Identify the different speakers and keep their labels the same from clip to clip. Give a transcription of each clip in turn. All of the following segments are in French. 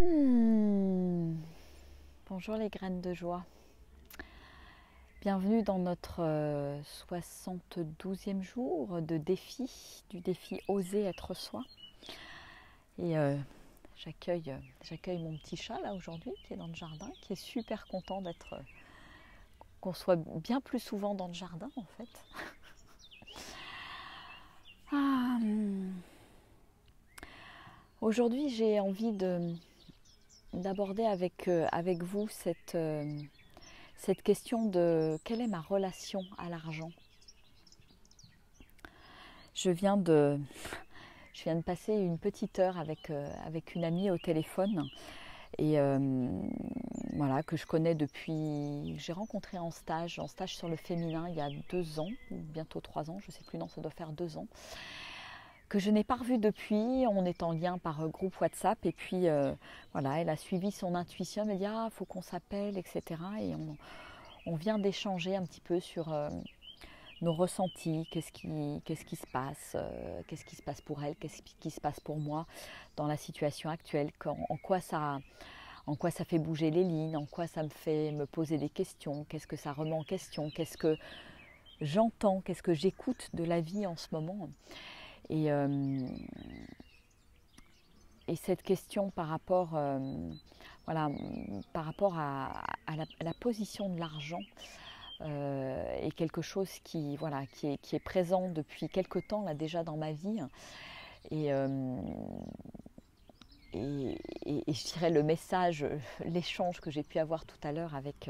Speaker 1: Hmm. Bonjour les graines de joie. Bienvenue dans notre 72e jour de défi, du défi Oser être soi. Et j'accueille mon petit chat là aujourd'hui qui est dans le jardin, qui est super content qu'on soit bien plus souvent dans le jardin en fait. Ah, Aujourd'hui j'ai envie d'aborder avec vous cette question de quelle est ma relation à l'argent. Je viens de passer une petite heure avec une amie au téléphone et voilà, que je connais depuis, j'ai rencontré en stage sur le féminin il y a 2 ans, ou bientôt 3 ans, je ne sais plus, non, ça doit faire 2 ans, que je n'ai pas revu depuis. On est en lien par groupe WhatsApp et puis voilà, elle a suivi son intuition, elle m'a dit ah, faut qu'on s'appelle, etc. Et on vient d'échanger un petit peu sur nos ressentis, qu'est-ce qui se passe, qu'est-ce qui se passe pour elle, qu'est-ce qui se passe pour moi dans la situation actuelle, en quoi ça fait bouger les lignes, en quoi ça me fait me poser des questions, qu'est-ce que ça remet en question, qu'est-ce que j'entends, qu'est-ce que j'écoute de la vie en ce moment. Et, euh, et cette question voilà, par rapport à la position de l'argent, est quelque chose voilà, qui est présent depuis quelque temps là déjà dans ma vie. Et, euh, et je dirais le message, l'échange que j'ai pu avoir tout à l'heure avec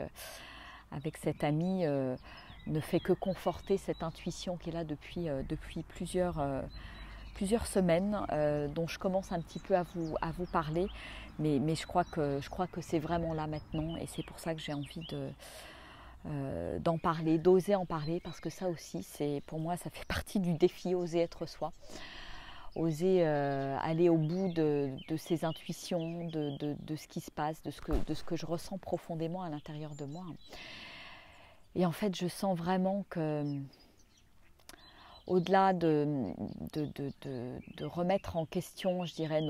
Speaker 1: cette amie ne fait que conforter cette intuition qui est là depuis plusieurs semaines, dont je commence un petit peu à vous parler, mais je crois que c'est vraiment là maintenant, et c'est pour ça que j'ai envie d'en parler, d'oser en parler, parce que ça aussi, pour moi, ça fait partie du défi Oser être soi. Oser aller au bout de ses intuitions, de ce qui se passe, de ce que je ressens profondément à l'intérieur de moi. Et en fait, je sens vraiment que, au-delà de remettre en question, je dirais,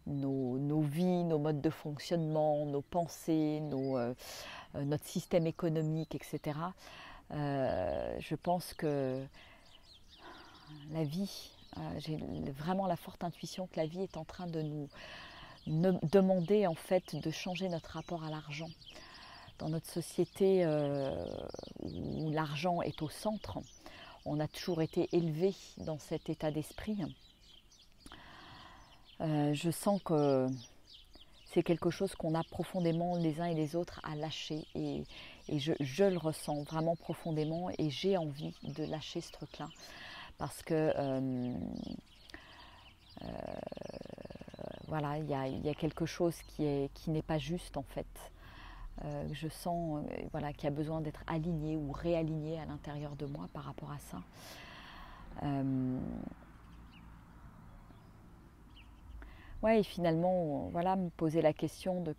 Speaker 1: nos vies, nos modes de fonctionnement, nos pensées, notre système économique, etc., je pense que la vie, j'ai vraiment la forte intuition que la vie est en train de nous demander en fait de changer notre rapport à l'argent. Dans notre société où l'argent est au centre, on a toujours été élevé dans cet état d'esprit. Je sens que c'est quelque chose qu'on a profondément les uns et les autres à lâcher, et je le ressens vraiment profondément, et j'ai envie de lâcher ce truc-là, parce que voilà, il y a quelque chose qui n'est pas juste en fait. Je sens voilà, qu'il y a besoin d'être aligné ou réaligné à l'intérieur de moi par rapport à ça. Ouais, et finalement, voilà, me poser la question de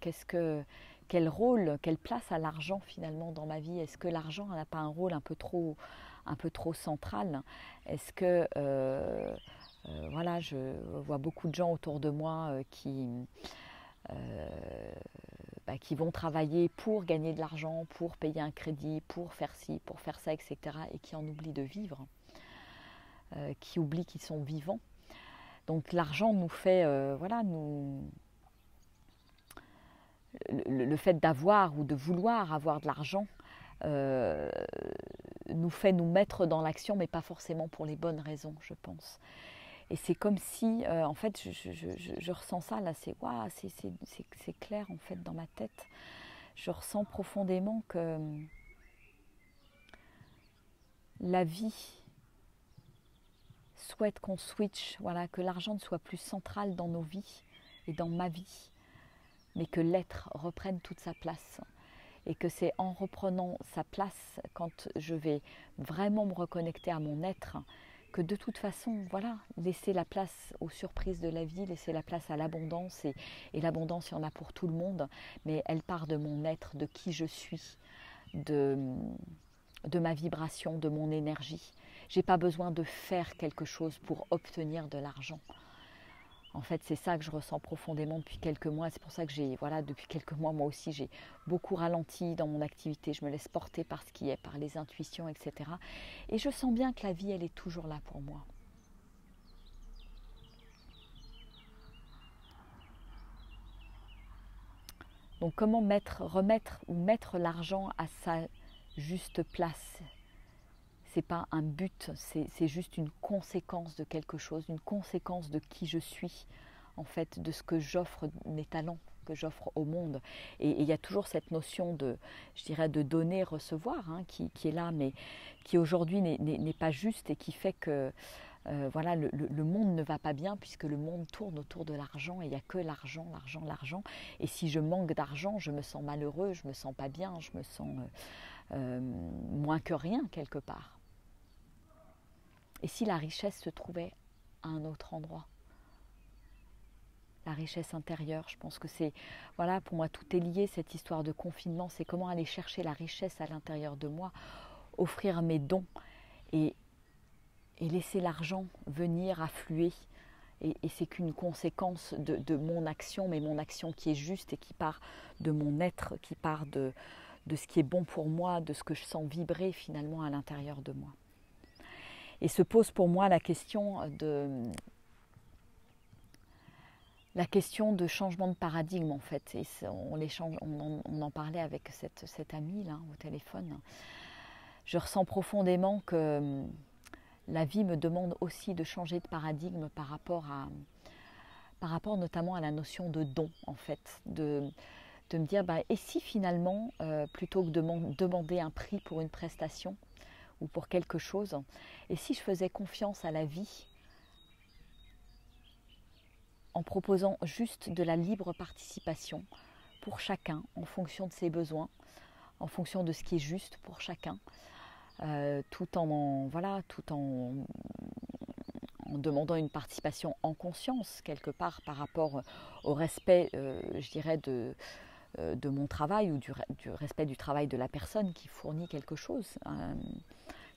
Speaker 1: quel rôle, quelle place a l'argent finalement dans ma vie. Est-ce que l'argent n'a pas un rôle un peu trop central? Est-ce que voilà, je vois beaucoup de gens autour de moi qui vont travailler pour gagner de l'argent, pour payer un crédit, pour faire ci, pour faire ça, etc., et qui en oublient de vivre, qui oublient qu'ils sont vivants. Donc l'argent nous fait, voilà, le fait d'avoir ou de vouloir avoir de l'argent euh, nous fait nous mettre dans l'action, mais pas forcément pour les bonnes raisons, je pense. Et c'est comme si, en fait, je ressens ça là, waouh, c'est clair en fait dans ma tête. Je ressens profondément que la vie souhaite qu'on switch, voilà, que l'argent ne soit plus central dans nos vies et dans ma vie, mais que l'être reprenne toute sa place. Et que c'est en reprenant sa place, quand je vais vraiment me reconnecter à mon être, que de toute façon, voilà, laisser la place aux surprises de la vie, laisser la place à l'abondance, et l'abondance, il y en a pour tout le monde, mais elle part de mon être, de qui je suis, de ma vibration, de mon énergie. J'ai pas besoin de faire quelque chose pour obtenir de l'argent. En fait, c'est ça que je ressens profondément depuis quelques mois. C'est pour ça que depuis quelques mois, moi aussi, j'ai beaucoup ralenti dans mon activité. Je me laisse porter par ce qui est, par les intuitions, etc. Et je sens bien que la vie, elle est toujours là pour moi. Donc, comment mettre l'argent à sa juste place? C'est pas un but, c'est juste une conséquence de quelque chose, une conséquence de qui je suis, en fait, de ce que j'offre, mes talents que j'offre au monde. Et il y a toujours cette notion de, je dirais, de donner, recevoir, hein, qui est là, mais qui aujourd'hui n'est pas juste et qui fait que voilà, le monde ne va pas bien puisque le monde tourne autour de l'argent et il n'y a que l'argent, l'argent, l'argent. Et si je manque d'argent, je me sens malheureux, je me sens pas bien, je me sens moins que rien quelque part. Et si la richesse se trouvait à un autre endroit? La richesse intérieure, je pense que c'est, voilà, pour moi tout est lié, cette histoire de confinement, c'est comment aller chercher la richesse à l'intérieur de moi, offrir mes dons et laisser l'argent venir affluer. Et c'est qu'une conséquence de mon action, mais mon action qui est juste et qui part de mon être, qui part de ce qui est bon pour moi, de ce que je sens vibrer finalement à l'intérieur de moi. Et se pose pour moi la question de changement de paradigme en fait. Et on en parlait avec cette amie là au téléphone. Je ressens profondément que la vie me demande aussi de changer de paradigme par rapport notamment à la notion de don en fait. De me dire, et si finalement, plutôt que de demander un prix pour une prestation, ou pour quelque chose, et si je faisais confiance à la vie en proposant juste de la libre participation pour chacun en fonction de ses besoins, en fonction de ce qui est juste pour chacun, tout en demandant une participation en conscience quelque part par rapport au respect, je dirais, de mon travail ou du respect du travail de la personne qui fournit quelque chose,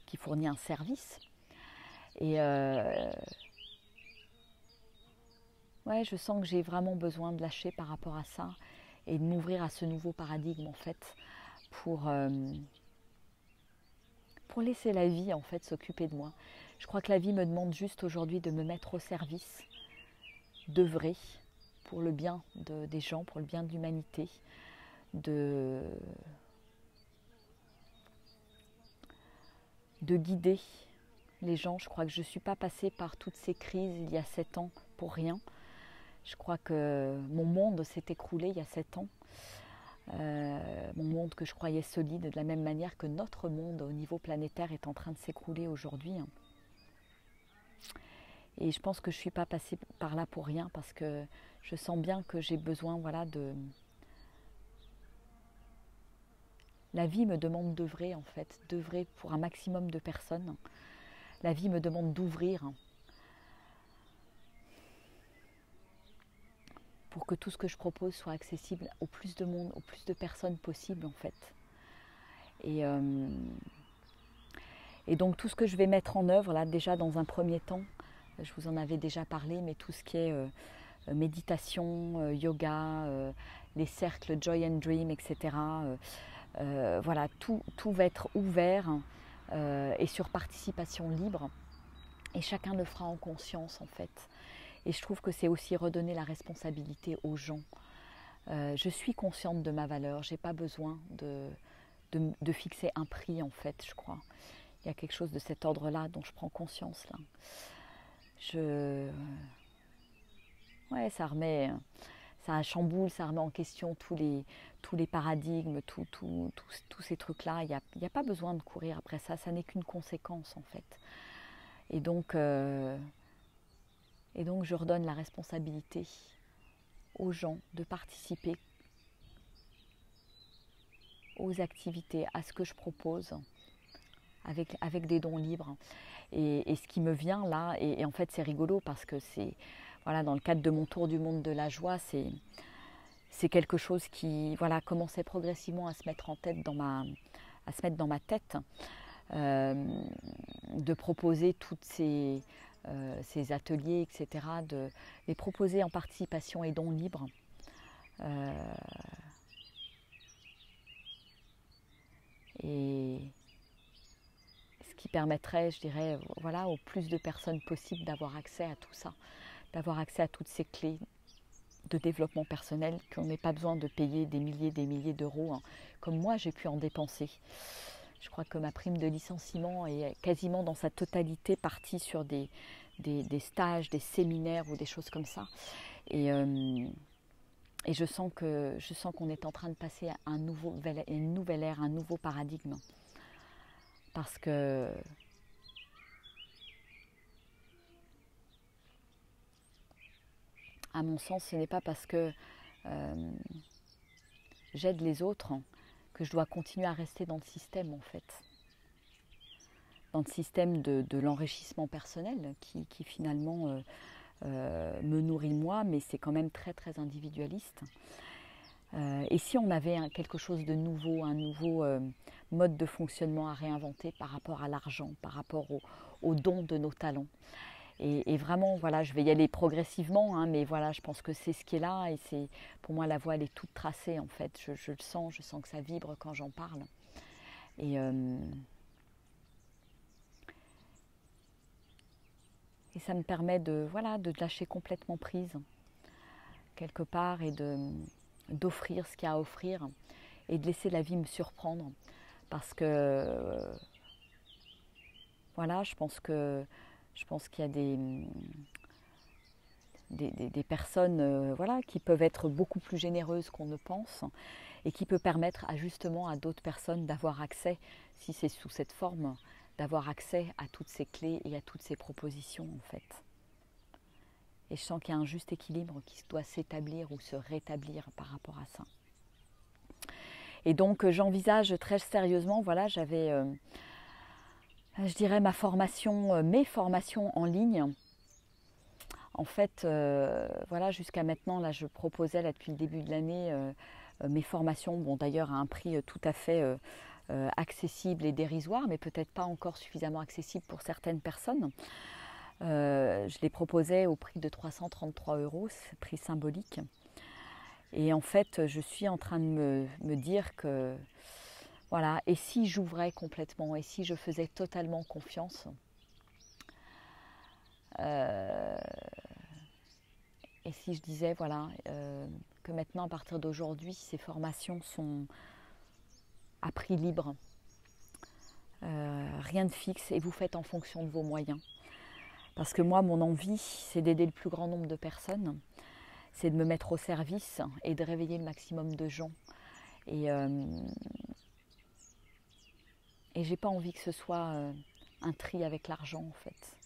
Speaker 1: qui fournit un service. Et ouais, je sens que j'ai vraiment besoin de lâcher par rapport à ça et de m'ouvrir à ce nouveau paradigme en fait pour laisser la vie en fait s'occuper de moi. Je crois que la vie me demande juste aujourd'hui de me mettre au service, d'œuvrer pour le bien des gens, pour le bien de l'humanité, de guider les gens. Je crois que je ne suis pas passée par toutes ces crises il y a 7 ans pour rien. Je crois que mon monde s'est écroulé il y a 7 ans. Mon monde que je croyais solide, de la même manière que notre monde au niveau planétaire est en train de s'écrouler aujourd'hui. Et je pense que je ne suis pas passée par là pour rien parce que je sens bien que j'ai besoin, voilà, La vie me demande d'œuvrer en fait, d'œuvrer pour un maximum de personnes. La vie me demande d'ouvrir pour que tout ce que je propose soit accessible au plus de monde, au plus de personnes possible en fait. Et donc tout ce que je vais mettre en œuvre là déjà dans un premier temps, je vous en avais déjà parlé, mais tout ce qui est méditation, yoga, les cercles Joy and Dream, etc. Voilà, tout va être ouvert et sur participation libre. Et chacun le fera en conscience en fait. Et je trouve que c'est aussi redonner la responsabilité aux gens. Je suis consciente de ma valeur, je n'ai pas besoin de fixer un prix en fait, je crois. Il y a quelque chose de cet ordre-là dont je prends conscience là. Ouais, ça chamboule, ça remet en question tous les paradigmes, tous ces trucs-là. Il n'y a pas besoin de courir après ça, ça n'est qu'une conséquence en fait. Et donc je redonne la responsabilité aux gens de participer aux activités, à ce que je propose, avec des dons libres. Et ce qui me vient là, et en fait c'est rigolo parce que c'est, voilà, dans le cadre de mon tour du monde de la joie, c'est quelque chose qui, voilà, commençait progressivement à se mettre dans ma tête, de proposer toutes ces ces ateliers, etc., de les proposer en participation et dons libres. Et ce qui permettrait, je dirais, voilà, au plus de personnes possible d'avoir accès à tout ça, d'avoir accès à toutes ces clés de développement personnel, qu'on n'ait pas besoin de payer des milliers d'euros, hein, comme moi j'ai pu en dépenser. Je crois que ma prime de licenciement est quasiment dans sa totalité partie sur des stages, des séminaires ou des choses comme ça. Et je sens qu'on est en train de passer à une nouvelle ère, un nouveau paradigme. Parce que à mon sens, ce n'est pas parce que j'aide les autres que je dois continuer à rester dans le système, en fait. Dans le système de l'enrichissement personnel qui finalement me nourrit moi, mais c'est quand même très très individualiste. Et si on avait quelque chose de nouveau, un nouveau mode de fonctionnement à réinventer par rapport à l'argent, par rapport au don de nos talents. Et vraiment, voilà, je vais y aller progressivement, hein, mais voilà, je pense que c'est ce qui est là. Et c'est, pour moi, la voie, elle est toute tracée, en fait. Je le sens, je sens que ça vibre quand j'en parle. Et ça me permet de lâcher complètement prise, quelque part, et d'offrir ce qu'il y a à offrir, et de laisser la vie me surprendre. Parce que, voilà, je pense qu'il y a des personnes voilà, qui peuvent être beaucoup plus généreuses qu'on ne pense, et qui peut permettre justement à d'autres personnes d'avoir accès, si c'est sous cette forme, d'avoir accès à toutes ces clés et à toutes ces propositions, en fait. Et je sens qu'il y a un juste équilibre qui doit s'établir ou se rétablir par rapport à ça. Et donc j'envisage très sérieusement, voilà, j'avais, je dirais, mes formations en ligne. En fait, voilà, jusqu'à maintenant, là, je proposais là, depuis le début de l'année mes formations, bon d'ailleurs à un prix tout à fait accessible et dérisoire, mais peut-être pas encore suffisamment accessible pour certaines personnes. Je les proposais au prix de 333 €, prix symbolique. Et en fait, je suis en train de me dire que, voilà, et si j'ouvrais complètement, et si je faisais totalement confiance, et si je disais, voilà, que maintenant, à partir d'aujourd'hui, ces formations sont à prix libre, rien de fixe, et vous faites en fonction de vos moyens. Parce que moi, mon envie, c'est d'aider le plus grand nombre de personnes, c'est de me mettre au service et de réveiller le maximum de gens. Et j'ai pas envie que ce soit un tri avec l'argent, en fait.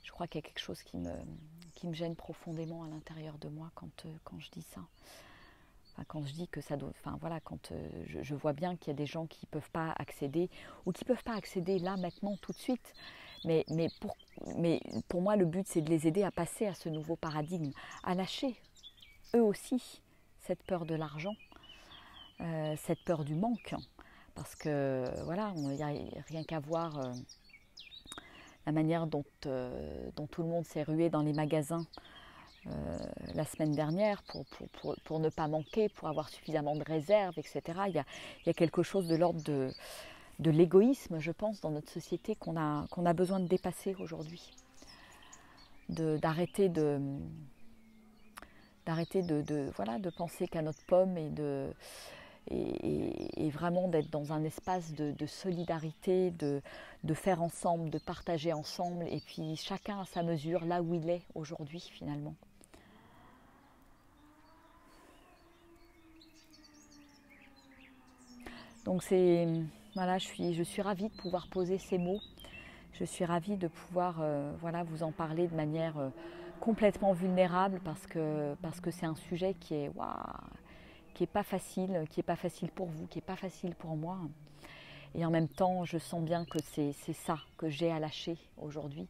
Speaker 1: Je crois qu'il y a quelque chose qui me gêne profondément à l'intérieur de moi quand je dis ça. Enfin, quand je dis que ça doit... Enfin voilà, quand je vois bien qu'il y a des gens qui ne peuvent pas accéder, ou qui ne peuvent pas accéder là, maintenant, tout de suite. Mais pour moi, le but, c'est de les aider à passer à ce nouveau paradigme, à lâcher, eux aussi, cette peur de l'argent, cette peur du manque. Parce que, voilà, il n'y a rien qu'à voir la manière dont tout le monde s'est rué dans les magasins la semaine dernière pour ne pas manquer, pour avoir suffisamment de réserves, etc. Il y a quelque chose de l'ordre de l'égoïsme, je pense, dans notre société qu'on a besoin de dépasser aujourd'hui. D'arrêter de penser qu'à notre pomme et vraiment d'être dans un espace de solidarité, de faire ensemble, de partager ensemble, et puis chacun à sa mesure, là où il est aujourd'hui finalement. Donc voilà, je suis ravie de pouvoir poser ces mots. Je suis ravie de pouvoir voilà, vous en parler de manière complètement vulnérable parce que c'est un sujet qui est pas facile pour vous, qui est pas facile pour moi. Et en même temps, je sens bien que c'est ça que j'ai à lâcher aujourd'hui.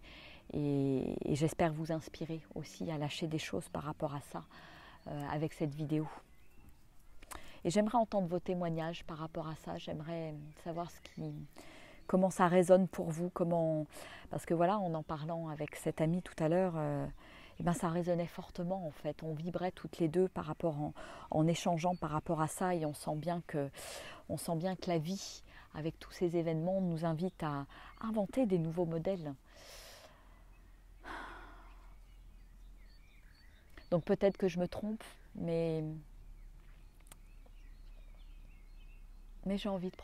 Speaker 1: Et j'espère vous inspirer aussi à lâcher des choses par rapport à ça avec cette vidéo. Et j'aimerais entendre vos témoignages par rapport à ça. J'aimerais savoir comment ça résonne pour vous, parce que voilà, en parlant avec cette amie tout à l'heure, eh ben, ça résonnait fortement en fait. On vibrait toutes les deux en échangeant par rapport à ça, et on sent bien que la vie, avec tous ces événements, nous invite à inventer des nouveaux modèles. Donc peut-être que je me trompe, mais j'ai envie de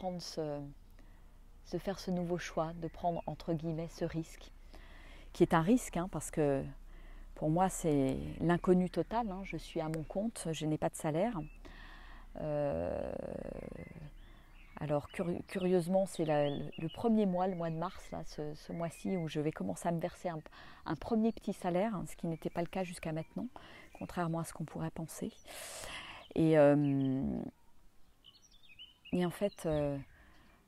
Speaker 1: faire ce nouveau choix, de prendre entre guillemets ce risque, qui est un risque, parce que pour moi c'est l'inconnu total, je suis à mon compte, je n'ai pas de salaire. Alors curieusement, c'est le premier mois, le mois de mars, là, ce mois-ci, où je vais commencer à me verser un premier petit salaire, ce qui n'était pas le cas jusqu'à maintenant, contrairement à ce qu'on pourrait penser. Et en fait,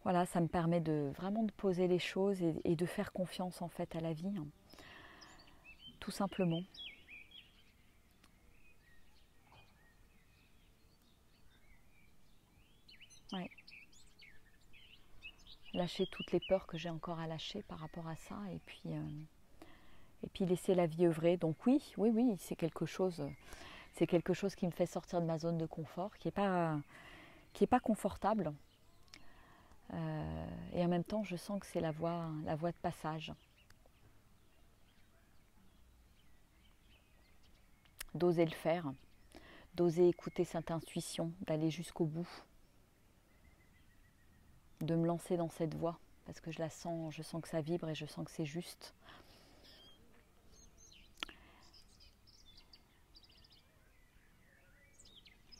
Speaker 1: voilà, ça me permet vraiment de poser les choses et de faire confiance en fait à la vie, tout simplement. Ouais. Lâcher toutes les peurs que j'ai encore à lâcher par rapport à ça, et puis laisser la vie œuvrer. Donc oui, c'est quelque chose qui me fait sortir de ma zone de confort, qui est pas confortable. Et en même temps, je sens que c'est la voie de passage. D'oser le faire, d'oser écouter cette intuition, d'aller jusqu'au bout, de me lancer dans cette voie, parce que je sens que ça vibre et je sens que c'est juste.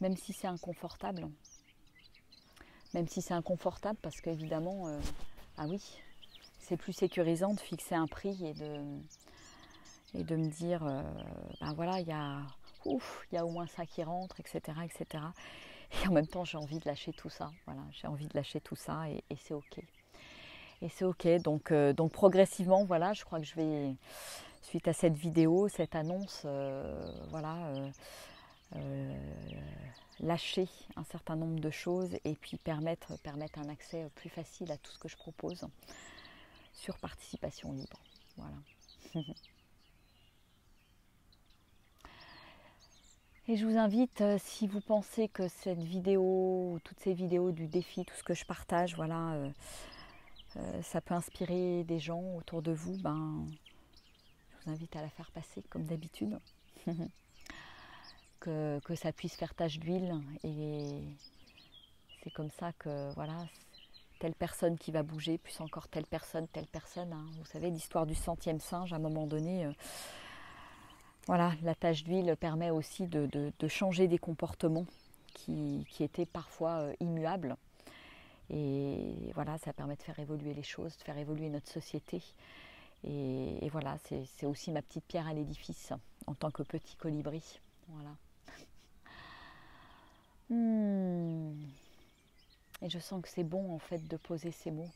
Speaker 1: Même si c'est inconfortable. Parce qu'évidemment, ah oui, c'est plus sécurisant de fixer un prix et de me dire, ben voilà, il y a au moins ça qui rentre, etc., etc. Et en même temps, j'ai envie de lâcher tout ça. Voilà, j'ai envie de lâcher tout ça, et c'est ok. Et c'est ok. Donc progressivement, voilà, je crois que je vais, suite à cette vidéo, cette annonce, lâcher un certain nombre de choses, et puis permettre un accès plus facile à tout ce que je propose sur participation libre. Voilà. Et je vous invite, si vous pensez que cette vidéo, toutes ces vidéos du défi, tout ce que je partage, voilà, ça peut inspirer des gens autour de vous, je vous invite à la faire passer comme d'habitude. que ça puisse faire tache d'huile, et c'est comme ça que voilà, telle personne qui va bouger, plus encore telle personne. Vous savez, l'histoire du centième singe, à un moment donné, voilà, la tache d'huile permet aussi de changer des comportements qui étaient parfois immuables. Et voilà, ça permet de faire évoluer les choses, de faire évoluer notre société. Et voilà, c'est aussi ma petite pierre à l'édifice en tant que petit colibri. Voilà. Et je sens que c'est bon en fait de poser ces mots.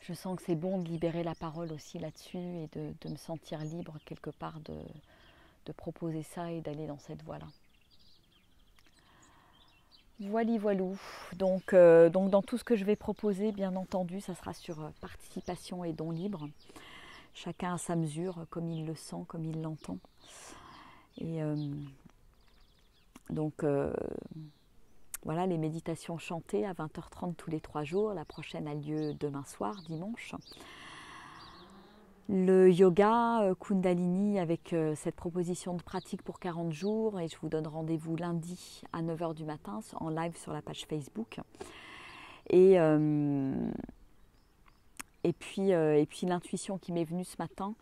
Speaker 1: Je sens que c'est bon de libérer la parole aussi là-dessus, et de me sentir libre quelque part de proposer ça et d'aller dans cette voie-là. Voilou. Donc dans tout ce que je vais proposer, bien entendu, ça sera sur participation et don libre. Chacun à sa mesure, comme il le sent, comme il l'entend. Et voilà, les méditations chantées à 20h30 tous les 3 jours. La prochaine a lieu demain soir, dimanche. Le yoga Kundalini, avec cette proposition de pratique pour 40 jours. Et je vous donne rendez-vous lundi à 9h du matin en live sur la page Facebook. Et puis l'intuition qui m'est venue ce matin,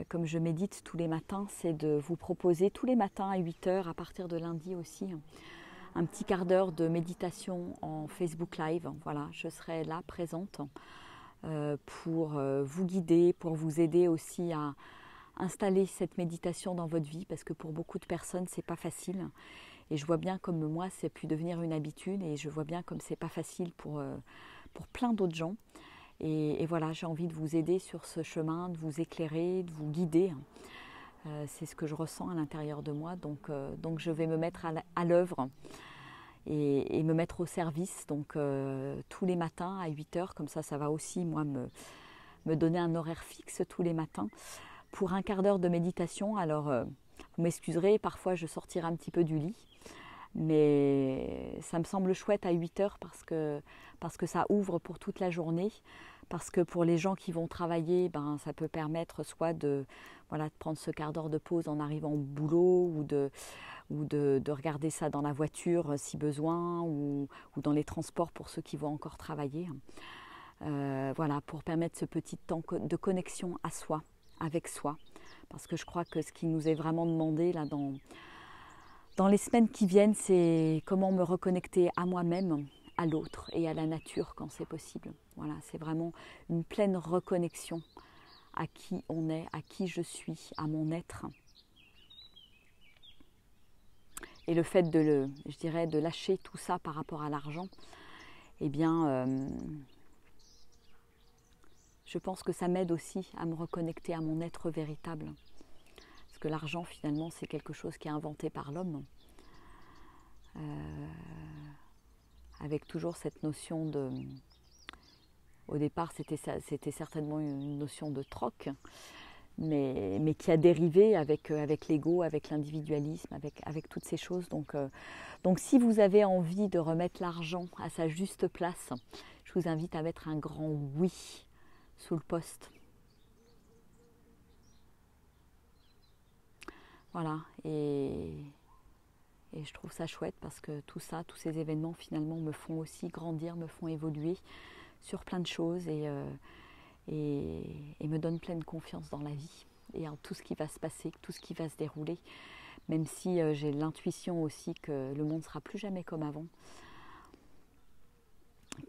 Speaker 1: comme je médite tous les matins, c'est de vous proposer tous les matins à 8h, à partir de lundi aussi, un petit quart d'heure de méditation en Facebook Live. Voilà, je serai là, présente, pour vous guider, pour vous aider aussi à installer cette méditation dans votre vie, parce que pour beaucoup de personnes, c'est pas facile. Et je vois bien comme moi, c'est pu devenir une habitude, et je vois bien comme c'est pas facile pour plein d'autres gens. Et voilà, j'ai envie de vous aider sur ce chemin, de vous éclairer, de vous guider. C'est ce que je ressens à l'intérieur de moi, donc je vais me mettre à l'œuvre. et me mettre au service. Donc tous les matins à 8 heures, comme ça va aussi moi me donner un horaire fixe tous les matins pour un quart d'heure de méditation. Alors vous m'excuserez, parfois je sortirai un petit peu du lit, mais ça me semble chouette à 8 heures parce que ça ouvre pour toute la journée, parce que pour les gens qui vont travailler, ça peut permettre soit de prendre ce quart d'heure de pause en arrivant au boulot, ou de regarder ça dans la voiture si besoin, ou dans les transports pour ceux qui vont encore travailler. Pour permettre ce petit temps de connexion à soi, avec soi, parce que je crois que ce qui nous est vraiment demandé là dans les semaines qui viennent, c'est comment me reconnecter à moi-même, à l'autre et à la nature quand c'est possible. Voilà, c'est vraiment une pleine reconnexion à qui on est, à qui je suis, à mon être. Et le fait de lâcher tout ça par rapport à l'argent, je pense que ça m'aide aussi à me reconnecter à mon être véritable. Parce que l'argent, finalement, c'est quelque chose qui est inventé par l'homme. Avec toujours cette notion de... Au départ, c'était certainement une notion de troc, mais qui a dérivé avec l'ego, avec l'individualisme, avec toutes ces choses. Donc si vous avez envie de remettre l'argent à sa juste place, je vous invite à mettre un grand oui sous le post. Voilà, et je trouve ça chouette parce que tout ça, tous ces événements finalement me font aussi grandir, me font évoluer sur plein de choses et me donnent pleine confiance dans la vie et en tout ce qui va se passer, tout ce qui va se dérouler, même si j'ai l'intuition aussi que le monde ne sera plus jamais comme avant,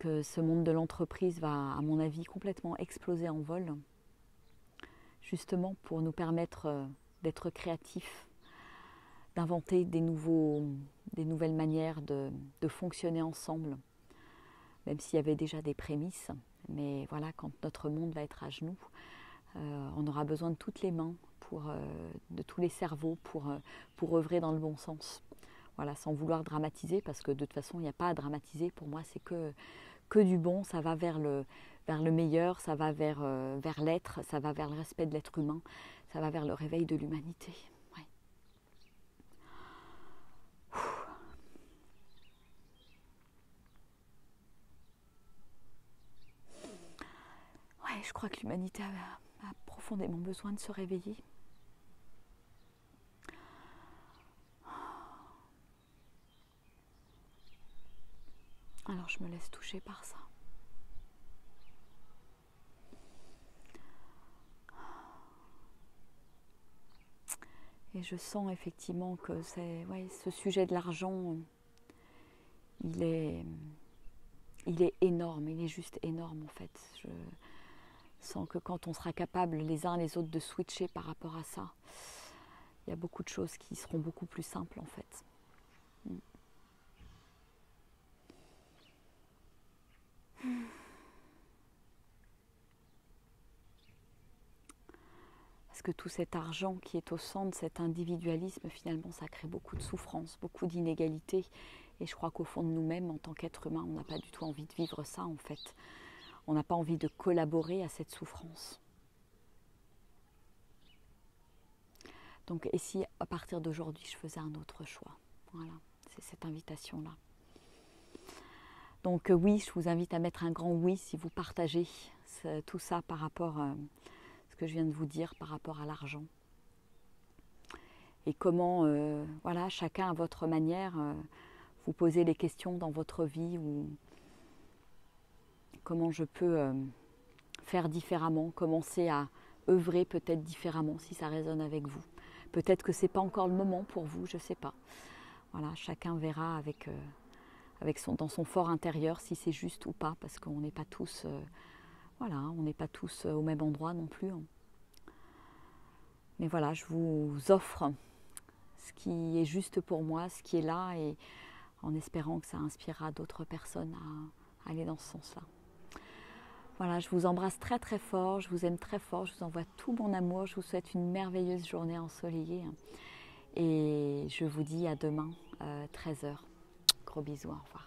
Speaker 1: que ce monde de l'entreprise va, à mon avis, complètement exploser en vol, justement pour nous permettre d'être créatifs, d'inventer des nouvelles manières de fonctionner ensemble, même s'il y avait déjà des prémices. Mais voilà, quand notre monde va être à genoux, on aura besoin de toutes les mains, de tous les cerveaux pour œuvrer dans le bon sens. Voilà, sans vouloir dramatiser, parce que de toute façon, il n'y a pas à dramatiser. Pour moi, c'est que du bon, ça va vers le meilleur, ça va vers l'être, ça va vers le respect de l'être humain, ça va vers le réveil de l'humanité. Ouais, je crois que l'humanité a profondément besoin de se réveiller. Alors je me laisse toucher par ça. Et je sens effectivement que ce sujet de l'argent, il est énorme, il est juste énorme en fait. Je sens que quand on sera capable les uns les autres de switcher par rapport à ça, il y a beaucoup de choses qui seront beaucoup plus simples en fait. Parce que tout cet argent qui est au centre, cet individualisme, finalement, ça crée beaucoup de souffrance, beaucoup d'inégalités. Et je crois qu'au fond de nous-mêmes, en tant qu'être humain, on n'a pas du tout envie de vivre ça, en fait. On n'a pas envie de collaborer à cette souffrance. Donc, et si à partir d'aujourd'hui, je faisais un autre choix? Voilà, c'est cette invitation-là. Donc oui, je vous invite à mettre un grand oui si vous partagez tout ça par rapport à ce que je viens de vous dire, par rapport à l'argent. Et comment, chacun à votre manière, vous posez les questions dans votre vie, ou comment je peux faire différemment, commencer à œuvrer peut-être différemment si ça résonne avec vous. Peut-être que ce n'est pas encore le moment pour vous, je ne sais pas. Voilà, chacun verra dans son fort intérieur si c'est juste ou pas, parce qu'on n'est pas tous, on n'est pas tous au même endroit non plus. Mais voilà, je vous offre ce qui est juste pour moi, ce qui est là, et en espérant que ça inspirera d'autres personnes à aller dans ce sens-là. Voilà, je vous embrasse très très fort, je vous aime très fort, je vous envoie tout mon amour, je vous souhaite une merveilleuse journée ensoleillée et je vous dis à demain, 13h. Gros bisous, au revoir.